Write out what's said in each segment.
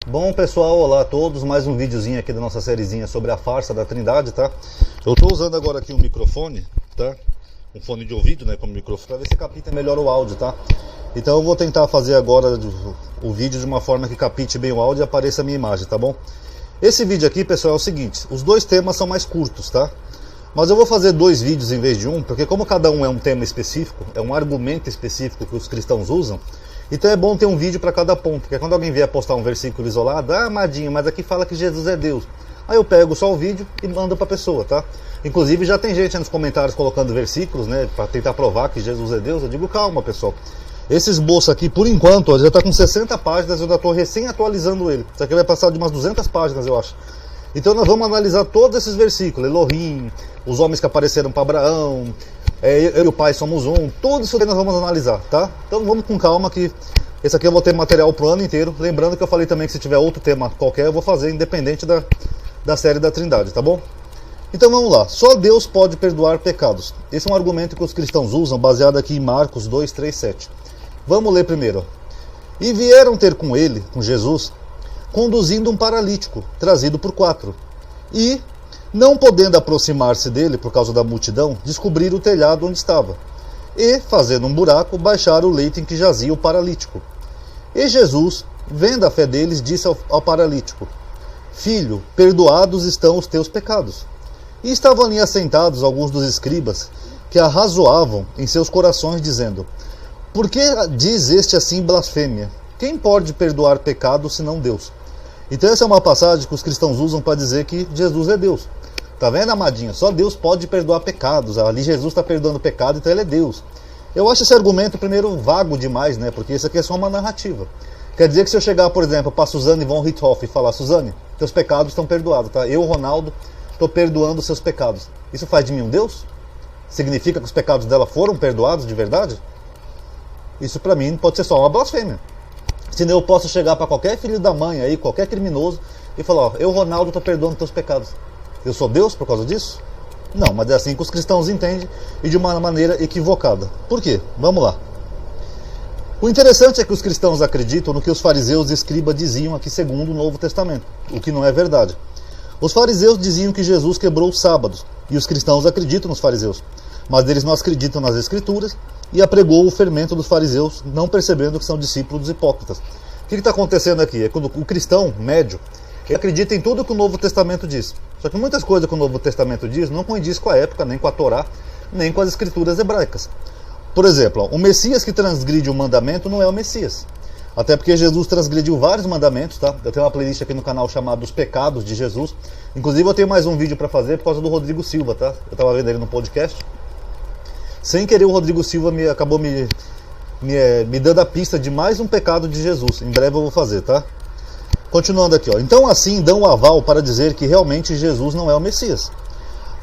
Bom pessoal, olá a todos, mais um videozinho aqui da nossa sériezinha sobre a farsa da Trindade, tá? Eu estou usando agora aqui um microfone, tá? Um fone de ouvido, né, como microfone, para ver se capta melhor o áudio, tá? Então eu vou tentar fazer agora o vídeo de uma forma que capte bem o áudio e apareça a minha imagem, tá bom? Esse vídeo aqui, pessoal, é o seguinte, os dois temas são mais curtos, tá? Mas eu vou fazer dois vídeos em vez de um, porque como cada um é um tema específico, é um argumento específico que os cristãos usam, então é bom ter um vídeo para cada ponto, porque quando alguém vier postar um versículo isolado, amadinho, mas aqui fala que Jesus é Deus. Aí eu pego só o vídeo e mando para a pessoa, tá? Inclusive já tem gente aí nos comentários colocando versículos, né, para tentar provar que Jesus é Deus. Eu digo, calma pessoal, esse esboço aqui, por enquanto, ó, já está com 60 páginas, eu ainda estou recém atualizando ele. Isso aqui vai passar de umas 200 páginas, eu acho. Então nós vamos analisar todos esses versículos, Elohim, os homens que apareceram para Abraão, eu e o pai somos um, tudo isso que nós vamos analisar, tá? Então vamos com calma que esse aqui eu vou ter material pro ano inteiro. Lembrando que eu falei também que se tiver outro tema qualquer eu vou fazer, independente da série da Trindade, tá bom? Então vamos lá, só Deus pode perdoar pecados. Esse é um argumento que os cristãos usam, baseado aqui em Marcos 2, 3, 7. Vamos ler primeiro. E vieram ter com ele, com Jesus, conduzindo um paralítico, trazido por 4. E, não podendo aproximar-se dele por causa da multidão, descobriram o telhado onde estava. E, fazendo um buraco, baixaram o leito em que jazia o paralítico. E Jesus, vendo a fé deles, disse ao paralítico: Filho, perdoados estão os teus pecados. E estavam ali assentados alguns dos escribas, que arrazoavam em seus corações, dizendo: Por que diz este assim blasfêmia? Quem pode perdoar pecados senão Deus? Então essa é uma passagem que os cristãos usam para dizer que Jesus é Deus. Tá vendo, amadinha? Só Deus pode perdoar pecados. Ali Jesus está perdoando pecado, então ele é Deus. Eu acho esse argumento, primeiro, vago demais, né? Porque isso aqui é só uma narrativa. Quer dizer que se eu chegar, por exemplo, para Suzane von Richthofen e falar: Suzane, teus pecados estão perdoados, tá? Eu, Ronaldo, estou perdoando os seus pecados. Isso faz de mim um Deus? Significa que os pecados dela foram perdoados de verdade? Isso para mim pode ser só uma blasfêmia. Senão eu posso chegar para qualquer filho da mãe aí, qualquer criminoso, e falar: ó, eu, Ronaldo, estou perdoando teus pecados. Eu sou Deus por causa disso? Não, mas é assim que os cristãos entendem e de uma maneira equivocada. Por quê? Vamos lá. O interessante é que os cristãos acreditam no que os fariseus e escribas diziam aqui segundo o Novo Testamento, o que não é verdade. Os fariseus diziam que Jesus quebrou os sábados, e os cristãos acreditam nos fariseus, mas eles não acreditam nas Escrituras e apregou o fermento dos fariseus, não percebendo que são discípulos dos hipócritas. O que está acontecendo aqui? É quando o cristão médio ele acredita em tudo que o Novo Testamento diz. Só que muitas coisas que o Novo Testamento diz não condiz com a época, nem com a Torá, nem com as escrituras hebraicas. Por exemplo, o Messias que transgride o mandamento não é o Messias. Até porque Jesus transgrediu vários mandamentos, tá? Eu tenho uma playlist aqui no canal chamada Os Pecados de Jesus. Inclusive eu tenho mais um vídeo para fazer por causa do Rodrigo Silva, tá? Eu estava vendo ele no podcast. Sem querer o Rodrigo Silva acabou me dando a pista de mais um pecado de Jesus. Em breve eu vou fazer, tá? Continuando aqui, ó. Então assim dão o aval para dizer que realmente Jesus não é o Messias.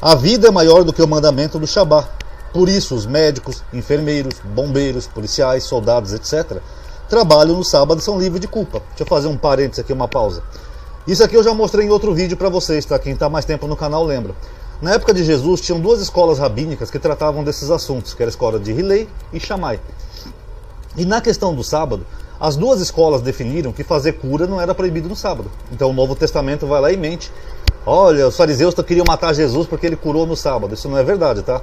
A vida é maior do que o mandamento do Shabá. Por isso os médicos, enfermeiros, bombeiros, policiais, soldados, etc. trabalham no sábado e são livres de culpa. Deixa eu fazer um parênteses aqui, uma pausa. Isso aqui eu já mostrei em outro vídeo para vocês, tá? Quem está mais tempo no canal lembra. Na época de Jesus tinham duas escolas rabínicas que tratavam desses assuntos, que era a escola de Hillel e Shammai. E na questão do sábado, as duas escolas definiram que fazer cura não era proibido no sábado. Então o Novo Testamento vai lá e mente: olha, os fariseus queriam matar Jesus porque ele curou no sábado. Isso não é verdade, tá?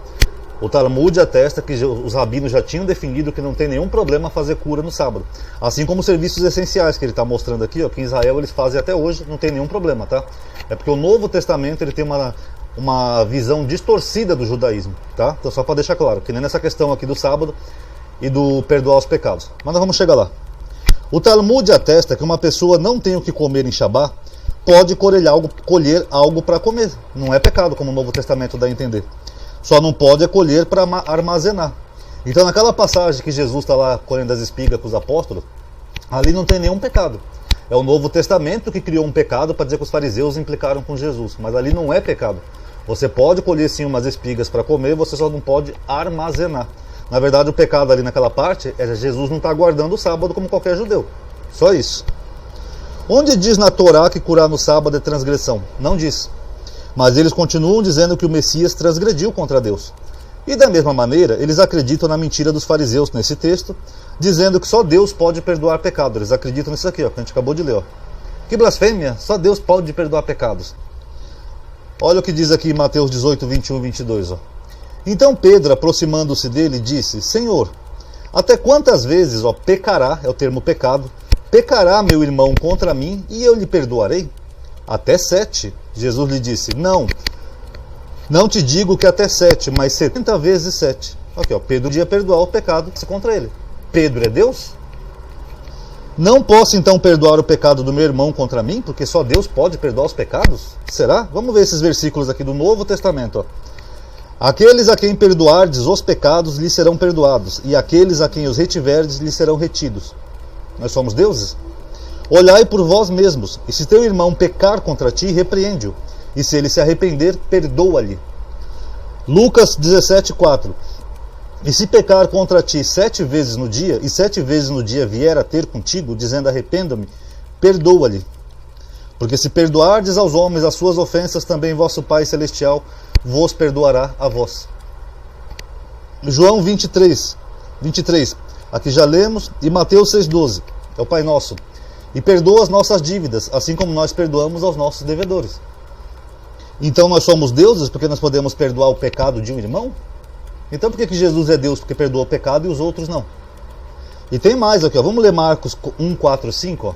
O Talmud atesta que os rabinos já tinham definido que não tem nenhum problema fazer cura no sábado. Assim como os serviços essenciais que ele está mostrando aqui, ó, que em Israel eles fazem até hoje, não tem nenhum problema, tá? É porque o Novo Testamento ele tem uma visão distorcida do judaísmo, tá? Então só para deixar claro, que nem nessa questão aqui do sábado e do perdoar os pecados. Mas nós vamos chegar lá. O Talmud atesta que uma pessoa não tem o que comer em Shabá, pode colher algo para comer. Não é pecado, como o Novo Testamento dá a entender. Só não pode colher para armazenar. Então naquela passagem que Jesus está lá colhendo as espigas com os apóstolos, ali não tem nenhum pecado. É o Novo Testamento que criou um pecado para dizer que os fariseus implicaram com Jesus. Mas ali não é pecado. Você pode colher sim umas espigas para comer, você só não pode armazenar. Na verdade o pecado ali naquela parte é Jesus não está guardando o sábado como qualquer judeu. Só isso. Onde diz na Torá que curar no sábado é transgressão? Não diz. Mas eles continuam dizendo que o Messias transgrediu contra Deus. E da mesma maneira, eles acreditam na mentira dos fariseus nesse texto, dizendo que só Deus pode perdoar pecado. Eles acreditam nisso aqui, ó, que a gente acabou de ler. Ó. Que blasfêmia! Só Deus pode perdoar pecados. Olha o que diz aqui em Mateus 18, 21 e 22. Ó. Então Pedro, aproximando-se dele, disse: Senhor, até quantas vezes, ó, pecará, é o termo pecado, pecará meu irmão contra mim e eu lhe perdoarei? Até 7. Jesus lhe disse: Não te digo que até 7, mas 70 vezes 7. Aqui, ó, Pedro podia perdoar o pecado contra ele. Pedro é Deus? Não posso então perdoar o pecado do meu irmão contra mim, porque só Deus pode perdoar os pecados? Será? Vamos ver esses versículos aqui do Novo Testamento. Ó. Aqueles a quem perdoardes os pecados lhes serão perdoados, e aqueles a quem os retiverdes lhes serão retidos. Nós somos deuses? Olhai por vós mesmos, e se teu irmão pecar contra ti, repreende-o, e se ele se arrepender, perdoa-lhe. Lucas 17:4. E se pecar contra ti 7 vezes no dia, e 7 vezes no dia vier a ter contigo, dizendo arrependa-me, perdoa-lhe. Porque se perdoardes aos homens as suas ofensas, também vosso Pai Celestial vos perdoará a vós. João 23, aqui já lemos, e Mateus 6,12, é o Pai Nosso. E perdoa as nossas dívidas, assim como nós perdoamos aos nossos devedores. Então nós somos deuses porque nós podemos perdoar o pecado de um irmão? Então por que Jesus é Deus? Porque perdoa o pecado e os outros não. E tem mais aqui, ó. Vamos ler Marcos 1, 4, 5. Ó.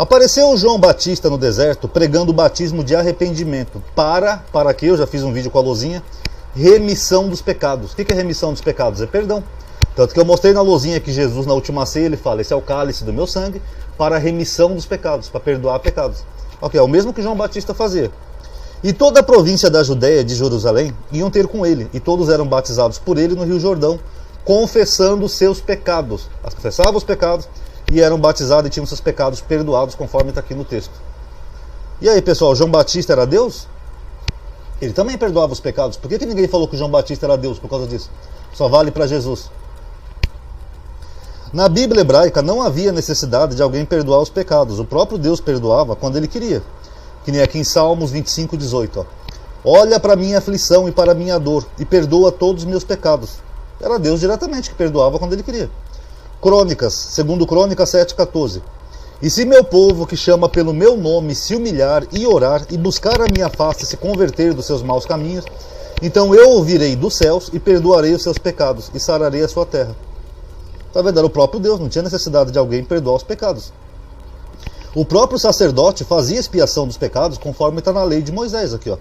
Apareceu João Batista no deserto pregando o batismo de arrependimento para que, eu já fiz um vídeo com a Lozinha, remissão dos pecados. O que é remissão dos pecados? É perdão. Tanto que eu mostrei na Lozinha que Jesus na última ceia ele fala, esse é o cálice do meu sangue para a remissão dos pecados, para perdoar pecados. Ok, é o mesmo que João Batista fazia. E toda a província da Judéia de Jerusalém iam ter com ele, e todos eram batizados por ele no Rio Jordão, confessando os seus pecados. Confessavam os pecados e eram batizados e tinham seus pecados perdoados, conforme está aqui no texto. E aí, pessoal, João Batista era Deus? Ele também perdoava os pecados. Por que ninguém falou que João Batista era Deus por causa disso? Só vale para Jesus. Na Bíblia hebraica não havia necessidade de alguém perdoar os pecados. O próprio Deus perdoava quando ele queria. Que nem aqui em Salmos 25, 18. Ó. Olha para a minha aflição e para a minha dor, e perdoa todos os meus pecados. Era Deus diretamente que perdoava quando ele queria. Crônicas, segundo Crônicas 7, 14. E se meu povo que chama pelo meu nome se humilhar e orar, e buscar a minha face e se converter dos seus maus caminhos, então eu ouvirei dos céus e perdoarei os seus pecados, e sararei a sua terra. Está vendo? Era o próprio Deus, não tinha necessidade de alguém perdoar os pecados. O próprio sacerdote fazia expiação dos pecados, conforme está na lei de Moisés aqui, ó.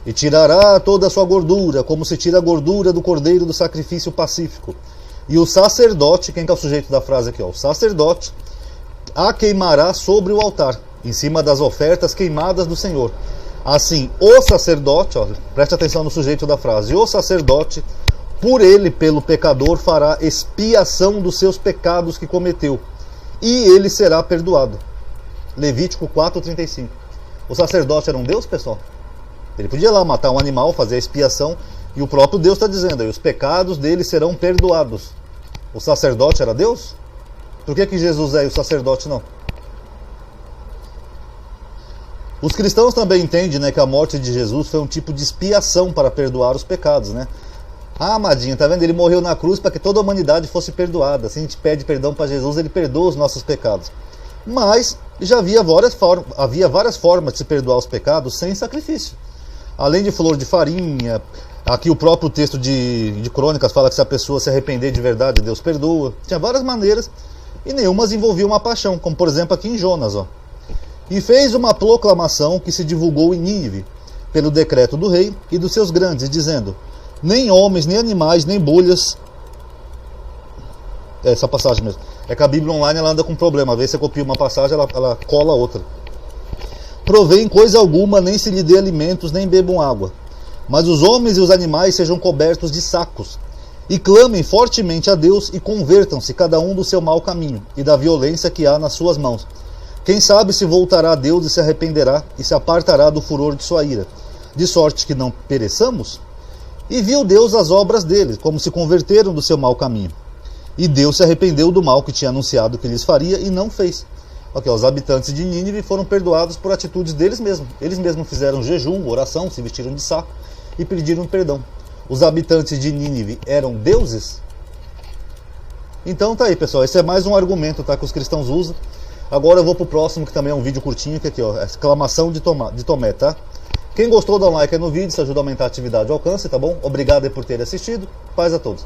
E tirará toda a sua gordura, como se tira a gordura do cordeiro do sacrifício pacífico. E o sacerdote, quem que é o sujeito da frase aqui, ó? O sacerdote a queimará sobre o altar, em cima das ofertas queimadas do Senhor. Assim, o sacerdote, ó, preste atenção no sujeito da frase, o sacerdote, por ele, pelo pecador, fará expiação dos seus pecados que cometeu, e ele será perdoado. Levítico 4:35. O sacerdote era um Deus, pessoal? Ele podia lá matar um animal, fazer a expiação, e o próprio Deus está dizendo aí, os pecados dele serão perdoados. O sacerdote era Deus? Por que Jesus é e o sacerdote não? Os cristãos também entendem, né, que a morte de Jesus foi um tipo de expiação para perdoar os pecados, né? Ah, amadinho, tá vendo? Ele morreu na cruz para que toda a humanidade fosse perdoada. Se a gente pede perdão para Jesus, ele perdoa os nossos pecados. Mas já havia várias formas de se perdoar os pecados sem sacrifício. Além de flor de farinha, aqui o próprio texto de Crônicas fala que se a pessoa se arrepender de verdade, Deus perdoa. Tinha várias maneiras e nenhumas envolviam uma paixão, como por exemplo aqui em Jonas. Ó. E fez uma proclamação que se divulgou em Nínive, pelo decreto do rei e dos seus grandes, dizendo: nem homens, nem animais, nem bolhas... É essa passagem mesmo. É que a Bíblia online ela anda com problema. Às vezes você copia uma passagem, ela cola outra. Provém coisa alguma, nem se lhe dê alimentos, nem bebam água. Mas os homens e os animais sejam cobertos de sacos. E clamem fortemente a Deus e convertam-se cada um do seu mau caminho e da violência que há nas suas mãos. Quem sabe se voltará a Deus e se arrependerá e se apartará do furor de sua ira, de sorte que não pereçamos? E viu Deus as obras deles, como se converteram do seu mau caminho. E Deus se arrependeu do mal que tinha anunciado que lhes faria e não fez. Okay, os habitantes de Nínive foram perdoados por atitudes deles mesmos. Eles mesmos fizeram jejum, oração, se vestiram de saco e pediram perdão. Os habitantes de Nínive eram deuses? Então tá aí, pessoal. Esse é mais um argumento, tá, que os cristãos usam. Agora eu vou pro próximo, que também é um vídeo curtinho, que é aqui, ó, exclamação de Tomé, tá? Quem gostou, dá um like aí no vídeo, isso ajuda a aumentar a atividade e alcance, tá bom? Obrigado aí por ter assistido, paz a todos.